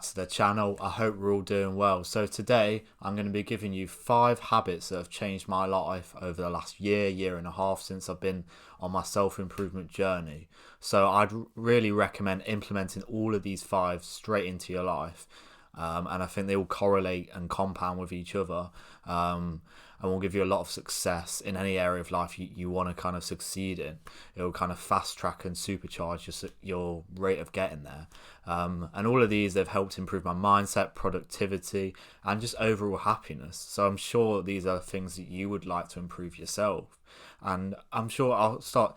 To the channel. I hope we're all doing well. So today I'm going to be giving you 5 habits that have changed my life over the last year and a half since I've been on my self-improvement journey. So I'd really recommend implementing all of these 5 straight into your life. And I think they all correlate and compound with each other, and will give you a lot of success in any area of life you want to kind of succeed in. It will kind of fast track and supercharge your rate of getting there. And all of these, they've helped improve my mindset, productivity, and just overall happiness. So I'm sure these are things that you would like to improve yourself. And I'm sure I'll start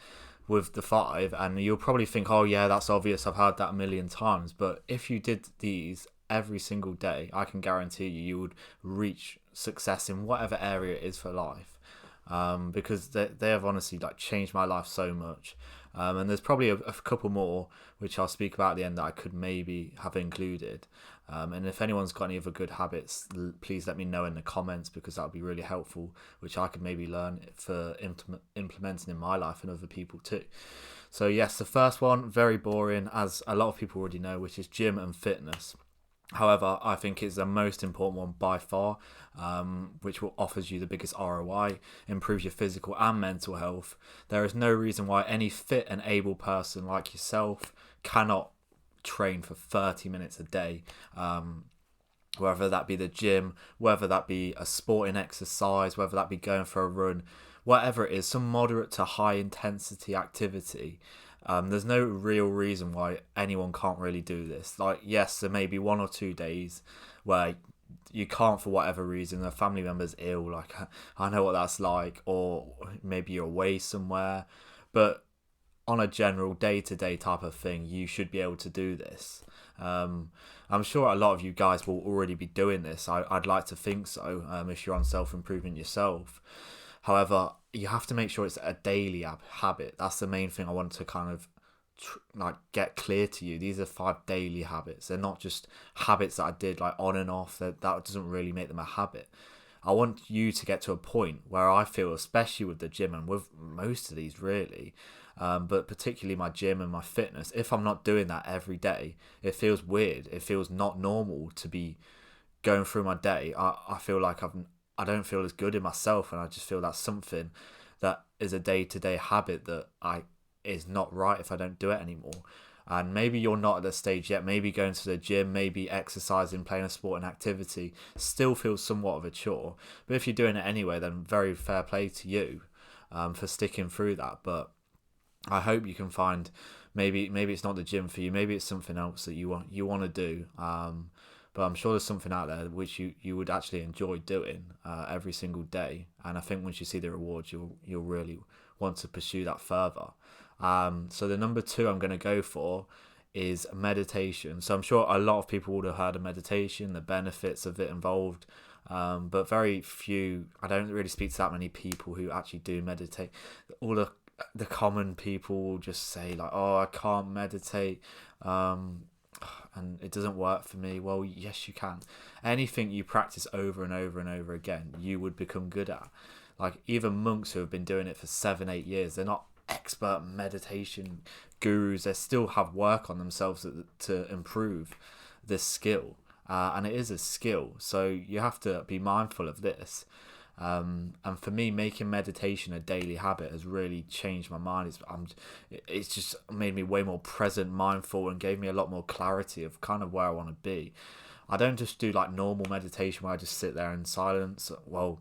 with the 5, and you'll probably think, oh yeah, that's obvious, I've heard that a million times. But if you did these every single day, I can guarantee you would reach success in whatever area it is for life. Because they have honestly like changed my life so much. And there's probably a couple more which I'll speak about at the end that I could maybe have included. And if anyone's got any other good habits, please let me know in the comments, because that would be really helpful, which I could maybe learn for implementing in my life and other people too. So yes, the first one, very boring, as a lot of people already know, which is gym and fitness. However, I think it's the most important one by far, which will offers you the biggest ROI, improves your physical and mental health. There is no reason why any fit and able person like yourself cannot train for 30 minutes a day, whether that be the gym, whether that be a sporting exercise, whether that be going for a run, whatever it is, some moderate to high intensity activity. There's no real reason why anyone can't really do this. Like, yes, there may be 1 or 2 days where you can't for whatever reason. A family member's ill, like I know what that's like, or maybe you're away somewhere. But on a general day-to-day type of thing, you should be able to do this. I'm sure a lot of you guys will already be doing this. I'd like to think so, if you're on self-improvement yourself. However, you have to make sure it's a daily habit. That's the main thing I want to kind of like get clear to you. These are 5 daily habits. They're not just habits that I did like on and off. That doesn't really make them a habit. I want you to get to a point where I feel, especially with the gym and with most of these really, but particularly my gym and my fitness, if I'm not doing that every day, it feels weird. It feels not normal to be going through my day. I feel like I don't feel as good in myself, and I just feel that's something that is a day-to-day habit that I is not right if I don't do it anymore. And maybe you're not at the stage yet. Maybe going to the gym, maybe exercising, playing a sport and activity still feels somewhat of a chore. But if you're doing it anyway, then very fair play to you, for sticking through that. But I hope you can find, maybe it's not the gym for you. Maybe it's something else that you want to do. But I'm sure there's something out there which you would actually enjoy doing every single day. And I think once you see the rewards, you'll really want to pursue that further. So the number 2 I'm going to go for is meditation. So I'm sure a lot of people would have heard of meditation, the benefits of it involved, but very few. I don't really speak to that many people who actually do meditate. All the common people will just say like, "Oh, I can't meditate." And it doesn't work for me. Well, yes, you can. Anything you practice over and over and over again, you would become good at. Like, even monks who have been doing it for 7-8 years, they're not expert meditation gurus. They still have work on themselves to improve this skill. And it is a skill, so you have to be mindful of this. And for me, making meditation a daily habit has really changed my mind. It's just made me way more present, mindful, and gave me a lot more clarity of kind of where I want to be. I don't just do like normal meditation where I just sit there in silence. Well,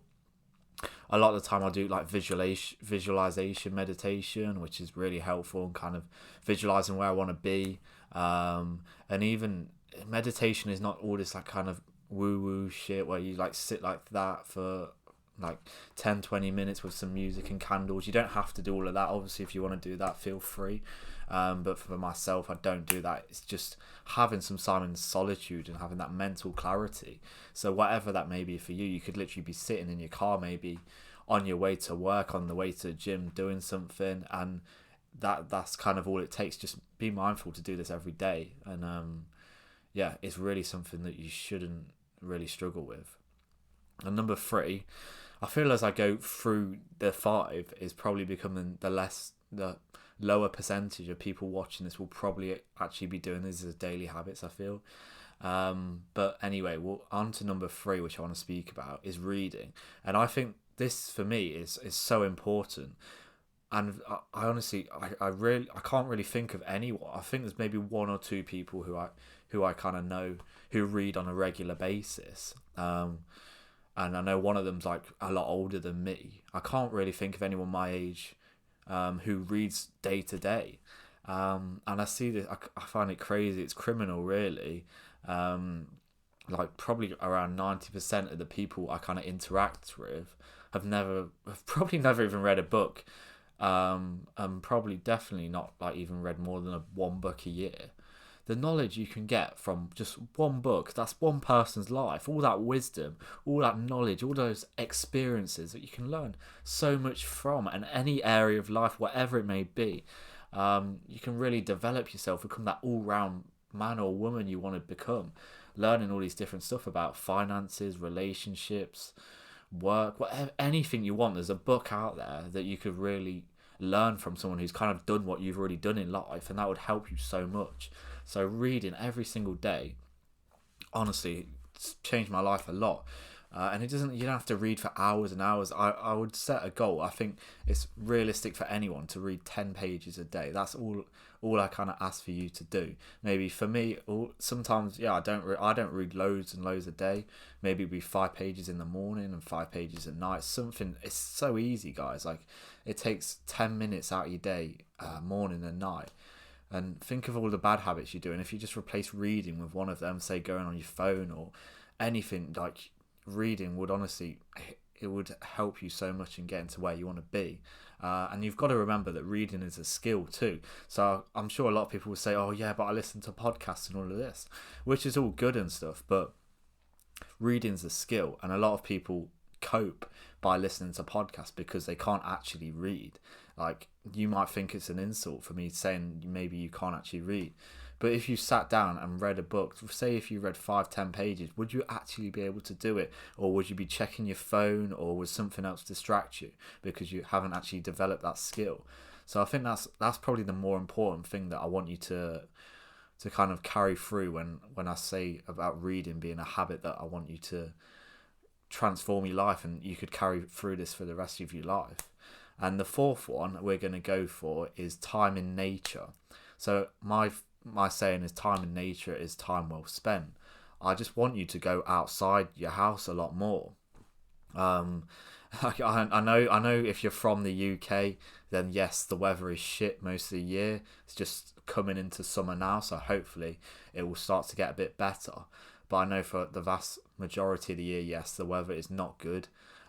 a lot of the time I do like visualization meditation, which is really helpful and kind of visualizing where I want to be. And even meditation is not all this like kind of woo woo shit where you like sit like that for like 10-20 minutes with some music and candles. You don't have to do all of that. Obviously, if you want to do that, feel free. But for myself, I don't do that. It's just having some time in solitude and having that mental clarity. So whatever that may be for you, you could literally be sitting in your car, maybe on your way to work, on the way to the gym, doing something, and that's kind of all it takes. Just be mindful to do this every day, and yeah, it's really something that you shouldn't really struggle with. And number 3, I feel as I go through the 5 is probably becoming the lower percentage of people watching this will probably actually be doing this as daily habits, I feel. But anyway, well, on to number three, which I want to speak about, is reading. And I think this for me is so important. And I honestly, I can't really think of anyone. I think there's maybe one or two people who I kind of know who read on a regular basis. And I know one of them's like a lot older than me. I can't really think of anyone my age who reads day to day. And I see this, I find it crazy. It's criminal, really. Like probably around 90% of the people I kind of interact with have probably never even read a book. And probably definitely not like even read more than one book a year. The knowledge you can get from just one book, that's one person's life, all that wisdom, all that knowledge, all those experiences that you can learn so much from, and any area of life, whatever it may be. You can really develop yourself, become that all-round man or woman you want to become, learning all these different stuff about finances, relationships, work, whatever, anything you want. There's a book out there that you could really learn from someone who's kind of done what you've already done in life, and that would help you so much. So reading every single day, honestly, it's changed my life a lot. And you don't have to read for hours and hours. I would set a goal. I think it's realistic for anyone to read 10 pages a day. That's all I kind of ask for you to do. Maybe for me, sometimes, yeah, I don't read loads and loads a day. Maybe it'd be 5 pages in the morning and 5 pages at night. Something, it's so easy, guys. Like, it takes 10 minutes out of your day, morning and night. And think of all the bad habits you do, and if you just replace reading with one of them, say going on your phone or anything, like reading would honestly, it would help you so much in getting to where you want to be. And you've got to remember that reading is a skill too. So I'm sure a lot of people will say, oh yeah, but I listen to podcasts and all of this, which is all good and stuff, but reading's a skill, and a lot of people cope by listening to podcasts because they can't actually read. Like, you might think it's an insult for me saying maybe you can't actually read, but if you sat down and read a book, say if you read 5-10 pages, would you actually be able to do it? Or would you be checking your phone, or would something else distract you because you haven't actually developed that skill? So I think that's probably the more important thing that I want you to kind of carry through when I say about reading being a habit that I want you to transform your life, and you could carry through this for the rest of your life. And the fourth one we're going to go for is time in nature. So my saying is, time in nature is time well spent. I just want you to go outside your house a lot more. I know if you're from the UK, then yes, the weather is shit most of the year. It's just coming into summer now, so hopefully it will start to get a bit better. But I know for the vast majority of the year, yes, the weather is not good.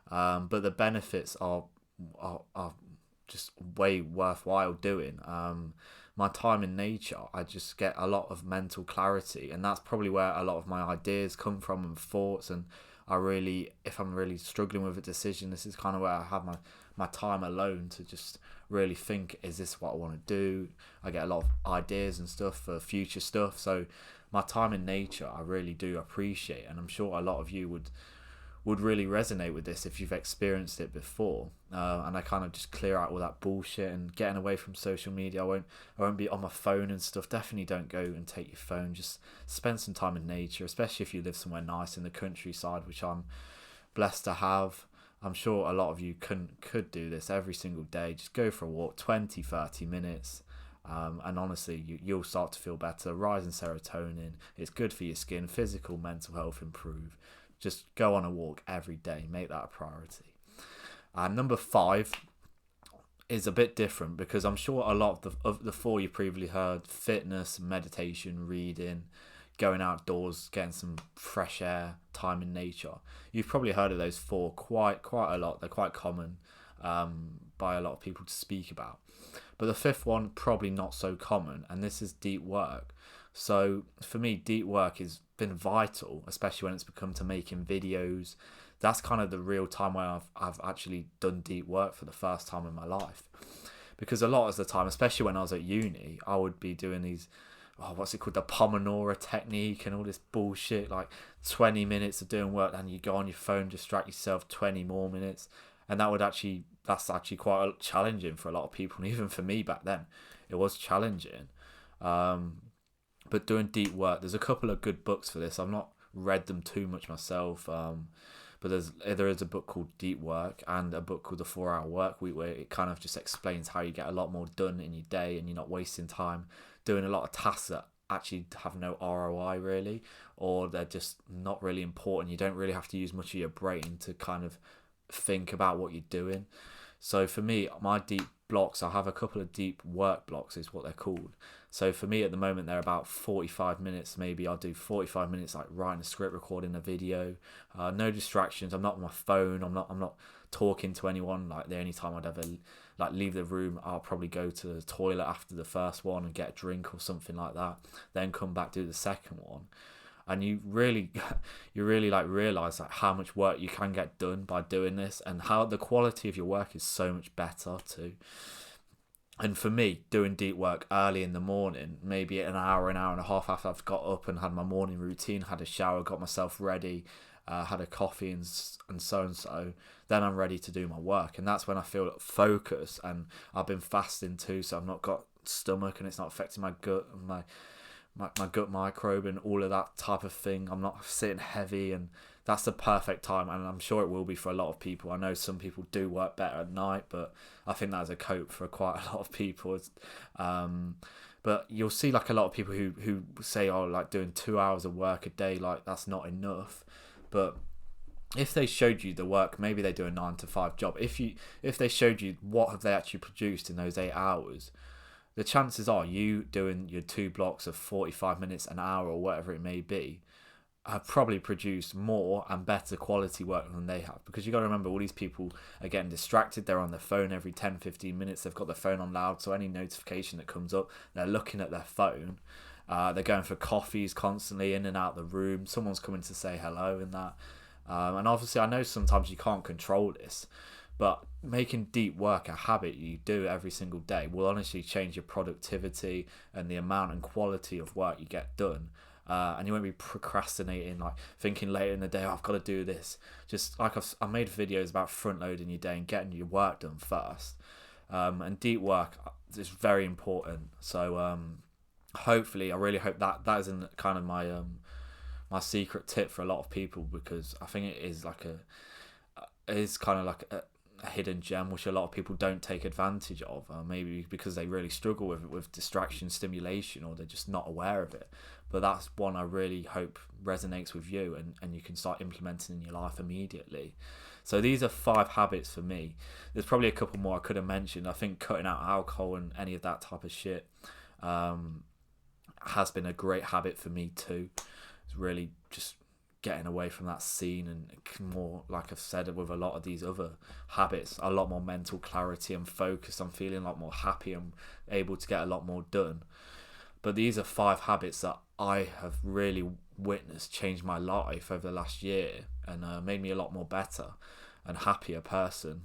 But the benefits are just way worthwhile doing. My time in nature, I just get a lot of mental clarity, and that's probably where a lot of my ideas come from and thoughts. And if I'm really struggling with a decision, this is kind of where I have my time alone to just really think, is this what I want to do? I get a lot of ideas and stuff for future stuff. So my time in nature, I really do appreciate, and I'm sure a lot of you would really resonate with this if you've experienced it before. And I kind of just clear out all that bullshit and getting away from social media. I won't be on my phone and stuff. Definitely don't go and take your phone. Just spend some time in nature, especially if you live somewhere nice in the countryside, which I'm blessed to have. I'm sure a lot of you could do this every single day. Just go for a walk, 20-30 minutes. And honestly, you'll start to feel better. Rising serotonin, it's good for your skin, physical, mental health improve. Just go on a walk every day. Make that a priority. And number 5 is a bit different, because I'm sure a lot of the 4 you previously heard: fitness, meditation, reading, going outdoors, getting some fresh air, time in nature. You've probably heard of those 4 quite a lot. They're quite common by a lot of people to speak about. But the 5th one, probably not so common, and this is deep work. So for me, deep work has been vital, especially when it's become to making videos. That's kind of the real time where I've actually done deep work for the first time in my life. Because a lot of the time, especially when I was at uni, I would be doing these, what's it called, the Pomodoro technique and all this bullshit, like 20 minutes of doing work, and you go on your phone, distract yourself 20 more minutes. And that's actually quite challenging for a lot of people, and even for me back then, it was challenging. But doing deep work, there's a couple of good books for this. I've not read them too much myself, but there is a book called Deep Work and a book called The 4 Hour Work Week, where it kind of just explains how you get a lot more done in your day and you're not wasting time doing a lot of tasks that actually have no ROI really, or they're just not really important. You don't really have to use much of your brain to kind of think about what you're doing. So for me, my deep blocks, I have a couple of deep work blocks is what they're called. So for me at the moment, they're about 45 minutes. Maybe I'll do 45 minutes like writing a script, recording a video, no distractions. I'm not on my phone. I'm not talking to anyone. Like the only time I'd ever like leave the room, I'll probably go to the toilet after the first one and get a drink or something like that. Then come back, do the second one. And you really like realize like how much work you can get done by doing this, and how the quality of your work is so much better too. And for me, doing deep work early in the morning, maybe an hour and a half after I've got up and had my morning routine, had a shower, got myself ready, had a coffee and so, then I'm ready to do my work. And that's when I feel focused, and I've been fasting too, so I've not got stomach and it's not affecting my gut and my gut microbe and all of that type of thing. I'm not sitting heavy, and that's the perfect time, and I'm sure it will be for a lot of people. I know some people do work better at night, but I think that's a cope for quite a lot of people. But you'll see like a lot of people who say, oh, like doing 2 hours of work a day, like that's not enough. But if they showed you the work, maybe they do a 9 to 5 job. If they showed you what have they actually produced in those 8 hours, the chances are you doing your 2 blocks of 45 minutes, an hour, or whatever it may be, have probably produced more and better quality work than they have. Because you got to remember, all these people are getting distracted. They're on their phone every 10-15 minutes. They've got their phone on loud, so any notification that comes up, they're looking at their phone. They're going for coffees constantly, in and out the room. Someone's coming to say hello and that. And obviously I know sometimes you can't control this, but making deep work a habit you do every single day will honestly change your productivity and the amount and quality of work you get done. And you won't be procrastinating, like thinking later in the day, oh, I've got to do this. Just like I made videos about front loading your day and getting your work done first. And deep work is very important. So hopefully, I really hope that isn't kind of my secret tip for a lot of people, because I think it is kind of like a hidden gem which a lot of people don't take advantage of, maybe because they really struggle with distraction, stimulation, or they're just not aware of it. But that's one I really hope resonates with you, and you can start implementing in your life immediately. So these are 5 habits for me. There's probably a couple more I could have mentioned. I think cutting out alcohol and any of that type of shit has been a great habit for me too. It's really just getting away from that scene, and more, like I've said with a lot of these other habits, a lot more mental clarity and focus. I'm feeling a lot more happy and able to get a lot more done. But these are 5 habits that I have really witnessed change my life over the last year, and made me a lot more better and happier person.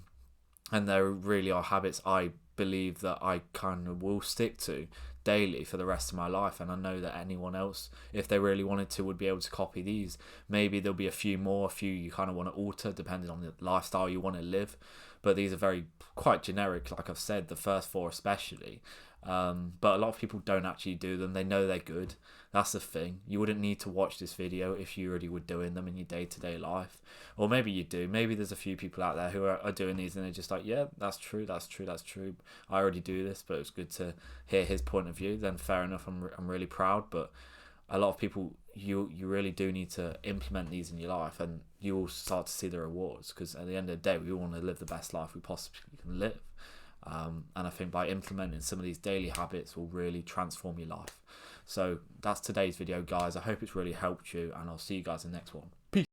And there really are habits I believe that I kind of will stick to daily for the rest of my life, and I know that anyone else, if they really wanted to, would be able to copy these. Maybe there'll be a few you kind of want to alter depending on the lifestyle you want to live, but these are quite generic, like I've said, the first 4 especially. But a lot of people don't actually do them. They know they're good. That's the thing. You wouldn't need to watch this video if you already were doing them in your day-to-day life. Or maybe you do. Maybe there's a few people out there who are doing these and they're just like, yeah, that's true. I already do this, but it's good to hear his point of view. Then fair enough, I'm really proud. But a lot of people, you really do need to implement these in your life, and you will start to see the rewards, because at the end of the day, we all want to live the best life we possibly can live. And I think by implementing some of these daily habits will really transform your life. So that's today's video, guys. I hope it's really helped you, and I'll see you guys in the next one.